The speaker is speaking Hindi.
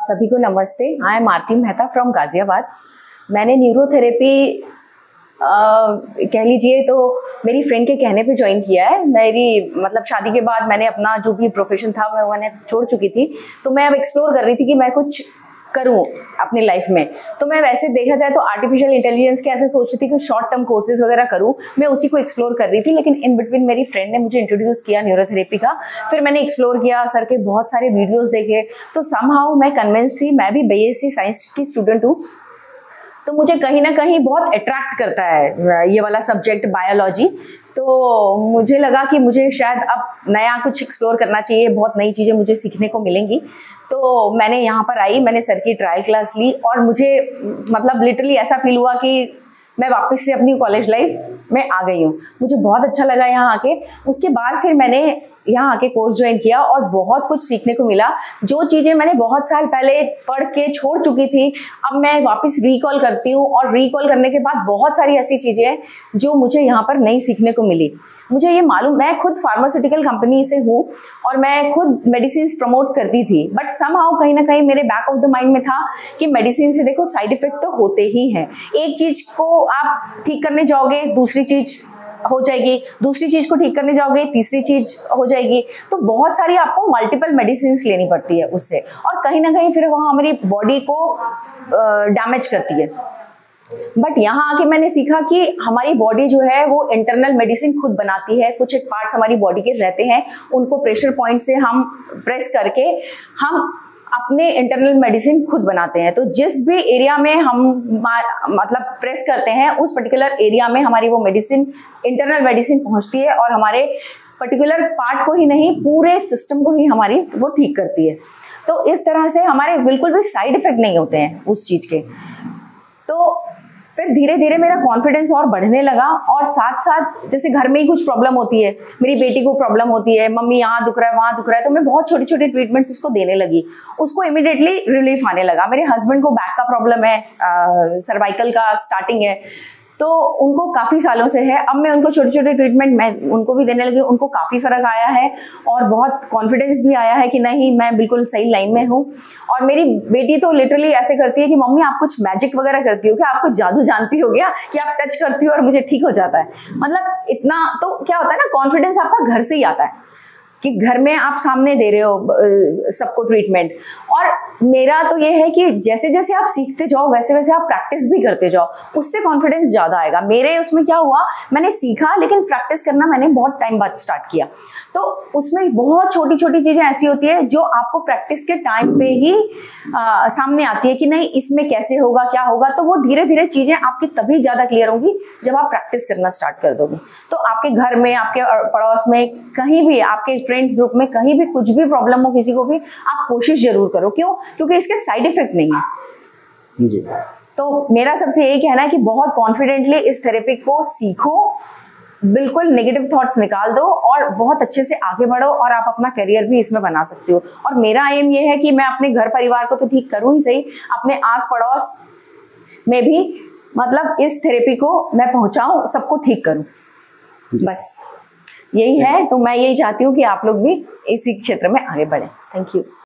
सभी को नमस्ते। I am Aarti Mehta from Ghaziabad. मैंने न्यूरोथेरेपी कह लीजिए तो मेरी फ्रेंड के कहने पे ज्वाइन किया है। मेरी मतलब शादी के बाद मैंने अपना जो भी प्रोफेशन था मैं मैंने छोड़ चुकी थी, तो मैं अब एक्सप्लोर कर रही थी कि मैं कुछ करूं अपनी लाइफ में। तो मैं वैसे देखा जाए तो आर्टिफिशियल इंटेलिजेंस के ऐसे सोच रही थी कि शॉर्ट टर्म कोर्सेज वगैरह करूं, मैं उसी को एक्सप्लोर कर रही थी। लेकिन इन बिटवीन मेरी फ्रेंड ने मुझे इंट्रोड्यूस किया न्यूरोथेरेपी का, फिर मैंने एक्सप्लोर किया, सर के बहुत सारे वीडियोस देखे, तो समहाउ मैं कन्विंस थी। मैं भी बीएससी साइंस की स्टूडेंट हूँ, तो मुझे कहीं ना कहीं बहुत अट्रैक्ट करता है ये वाला सब्जेक्ट बायोलॉजी। तो मुझे लगा कि मुझे शायद अब नया कुछ एक्सप्लोर करना चाहिए, बहुत नई चीज़ें मुझे सीखने को मिलेंगी। तो मैंने यहाँ पर आई, मैंने सर की ट्रायल क्लास ली और मुझे मतलब लिटरली ऐसा फील हुआ कि मैं वापस से अपनी कॉलेज लाइफ में आ गई हूँ। मुझे बहुत अच्छा लगा यहाँ आके। उसके बाद फिर मैंने यहाँ आके कोर्स ज्वाइन किया और बहुत कुछ सीखने को मिला। जो चीज़ें मैंने बहुत साल पहले पढ़ के छोड़ चुकी थी, अब मैं वापस रिकॉल करती हूँ, और रिकॉल करने के बाद बहुत सारी ऐसी चीज़ें हैं जो मुझे यहाँ पर नई सीखने को मिली। मुझे ये मालूम, मैं खुद फार्मास्यूटिकल कंपनी से हूँ और मैं खुद मेडिसिन प्रमोट करती थी, बट समहाउ कहीं ना कहीं मेरे बैक ऑफ द माइंड में था कि मेडिसिन से देखो साइड इफेक्ट तो होते ही हैं। एक चीज़ को आप ठीक करने जाओगे दूसरी चीज़ हो जाएगी, दूसरी चीज को ठीक करने जाओगे तीसरी चीज हो जाएगी। तो बहुत सारी आपको मल्टीपल मेडिसिन लेनी पड़ती है उससे, और कहीं ना कहीं फिर वहाँ हमारी बॉडी को डैमेज करती है। बट यहाँ आके मैंने सीखा कि हमारी बॉडी जो है वो इंटरनल मेडिसिन खुद बनाती है। कुछ एक पार्ट्स हमारी बॉडी के रहते हैं, उनको प्रेशर पॉइंट से हम प्रेस करके हम अपने इंटरनल मेडिसिन खुद बनाते हैं। तो जिस भी एरिया में हम मतलब प्रेस करते हैं, उस पर्टिकुलर एरिया में हमारी वो मेडिसिन, इंटरनल मेडिसिन पहुंचती है और हमारे पर्टिकुलर पार्ट को ही नहीं, पूरे सिस्टम को ही हमारी वो ठीक करती है। तो इस तरह से हमारे बिल्कुल भी साइड इफेक्ट नहीं होते हैं उस चीज़ के। तो फिर धीरे धीरे मेरा कॉन्फिडेंस और बढ़ने लगा, और साथ साथ जैसे घर में ही कुछ प्रॉब्लम होती है, मेरी बेटी को प्रॉब्लम होती है, मम्मी यहाँ दुख रहा है वहाँ दुख रहा है, तो मैं बहुत छोटी छोटी ट्रीटमेंट्स उसको देने लगी। उसको इमीडिएटली रिलीफ आने लगा। मेरे हस्बैंड को बैक का प्रॉब्लम है, सर्वाइकल का स्टार्टिंग है, तो उनको काफ़ी सालों से है। अब मैं उनको छोटे छोटे ट्रीटमेंट मैं उनको भी देने लगी, उनको काफ़ी फ़र्क आया है और बहुत कॉन्फिडेंस भी आया है कि नहीं मैं बिल्कुल सही लाइन में हूँ। और मेरी बेटी तो लिटरली ऐसे करती है कि मम्मी आप कुछ मैजिक वगैरह करती हो क्या, आप कुछ जादू जानती हो क्या कि आप टच करती हो और मुझे ठीक हो जाता है। मतलब इतना तो क्या होता है ना, कॉन्फिडेंस आपका घर से ही आता है कि घर में आप सामने दे रहे हो सबको ट्रीटमेंट। और मेरा तो ये है कि जैसे जैसे आप सीखते जाओ वैसे वैसे आप प्रैक्टिस भी करते जाओ, उससे कॉन्फिडेंस ज़्यादा आएगा। मेरे उसमें क्या हुआ, मैंने सीखा लेकिन प्रैक्टिस करना मैंने बहुत टाइम बाद स्टार्ट किया। तो उसमें बहुत छोटी छोटी चीज़ें ऐसी होती है जो आपको प्रैक्टिस के टाइम पे ही सामने आती है कि नहीं इसमें कैसे होगा क्या होगा। तो वो धीरे धीरे चीज़ें आपकी तभी ज़्यादा क्लियर होंगी जब आप प्रैक्टिस करना स्टार्ट कर दोगे। तो आपके घर में, आपके पड़ोस में, कहीं भी, आपके फ्रेंड्स ग्रुप में कहीं भी कुछ भी प्रॉब्लम हो किसी को भी, आप कोशिश जरूर करो। क्यों? क्योंकि इसके साइड इफेक्ट नहीं है जी। तो मेरा सबसे यही कहना है कि बहुत कॉन्फिडेंटली इस थेरेपी को सीखो, बिल्कुल नेगेटिव थॉट्स निकाल दो और बहुत अच्छे से आगे बढ़ो, और आप अपना करियर भी इसमें बना सकते हो। और मेरा एम ये है कि मैं अपने घर परिवार को तो ठीक करूं ही सही, अपने आस पड़ोस में भी मतलब इस थेरेपी को मैं पहुंचाऊं, सबको ठीक करूं, बस यही है। तो मैं यही चाहती हूँ कि आप लोग भी इसी क्षेत्र में आगे बढ़ें। Thank you.